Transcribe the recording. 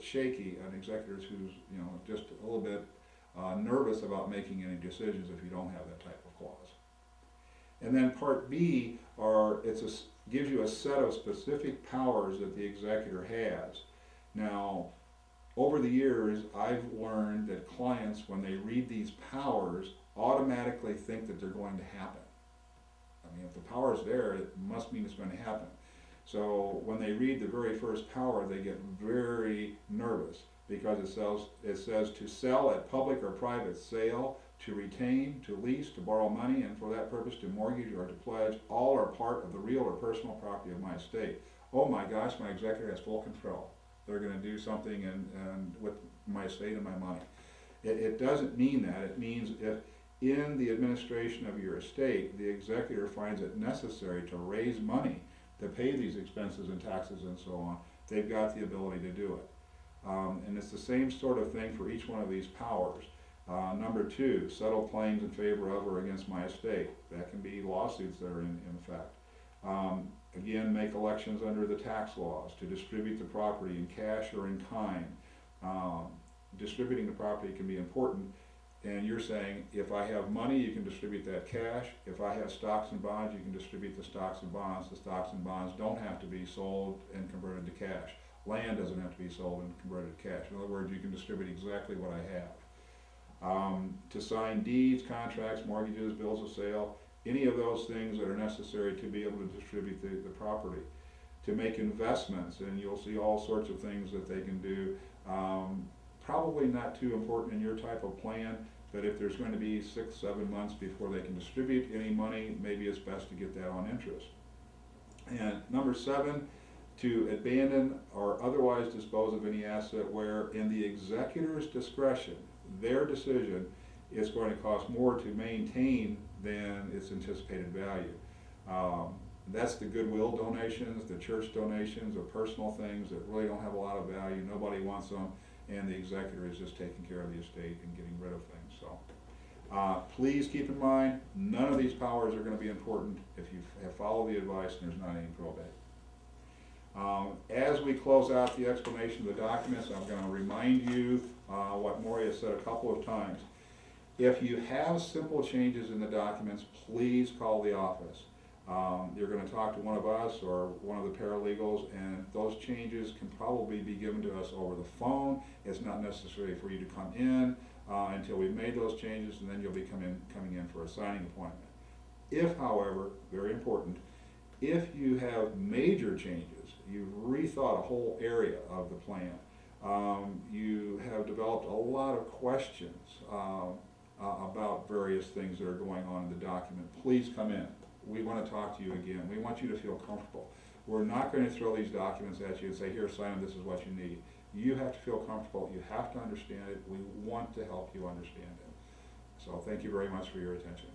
shaky on executors who's, just a little bit nervous about making any decisions if you don't have that type of clause. And then part B gives you a set of specific powers that the executor has. Now, over the years, I've learned that clients, when they read these powers, automatically think that they're going to happen. I mean, if the power's there, it must mean it's going to happen. So when they read the very first power, they get very nervous because it says to sell at public or private sale, to retain, to lease, to borrow money, and for that purpose to mortgage or to pledge, all are part of the real or personal property of my estate. Oh my gosh, my executor has full control. They're going to do something and with my estate and my money. It doesn't mean that. It means if in the administration of your estate, the executor finds it necessary to raise money to pay these expenses and taxes and so on, they've got the ability to do it. And it's the same sort of thing for each one of these powers. Number 2, settle claims in favor of or against my estate. That can be lawsuits that are in effect. Again, make elections under the tax laws to distribute the property in cash or in kind. Distributing the property can be important, and you're saying if I have money, you can distribute that cash. If I have stocks and bonds, you can distribute the stocks and bonds. The stocks and bonds don't have to be sold and converted to cash. Land doesn't have to be sold and converted to cash. In other words, you can distribute exactly what I have. To sign deeds, contracts, mortgages, bills of sale, any of those things that are necessary to be able to distribute the property. To make investments, and you'll see all sorts of things that they can do. Probably not too important in your type of plan, but if there's going to be 6-7 months before they can distribute any money, maybe it's best to get that on interest. And number 7, to abandon or otherwise dispose of any asset where in the executor's discretion, their decision is going to cost more to maintain than its anticipated value. That's the goodwill donations, the church donations, or personal things that really don't have a lot of value. Nobody wants them, and the executor is just taking care of the estate and getting rid of things. So please keep in mind, none of these powers are going to be important if you have followed the advice and there's not any probate. As we close out the explanation of the documents, I'm going to remind you what Maury has said a couple of times. If you have simple changes in the documents, please call the office. You're going to talk to one of us or one of the paralegals, and those changes can probably be given to us over the phone. It's not necessary for you to come in until we've made those changes, and then you'll be coming in for a signing appointment. If, however, very important, if you have major changes, you've rethought a whole area of the plan, you have developed a lot of questions about various things that are going on in the document, please come in. We want to talk to you again. We want you to feel comfortable. We're not going to throw these documents at you and say, here, sign them, this is what you need. You have to feel comfortable. You have to understand it. We want to help you understand it. So thank you very much for your attention.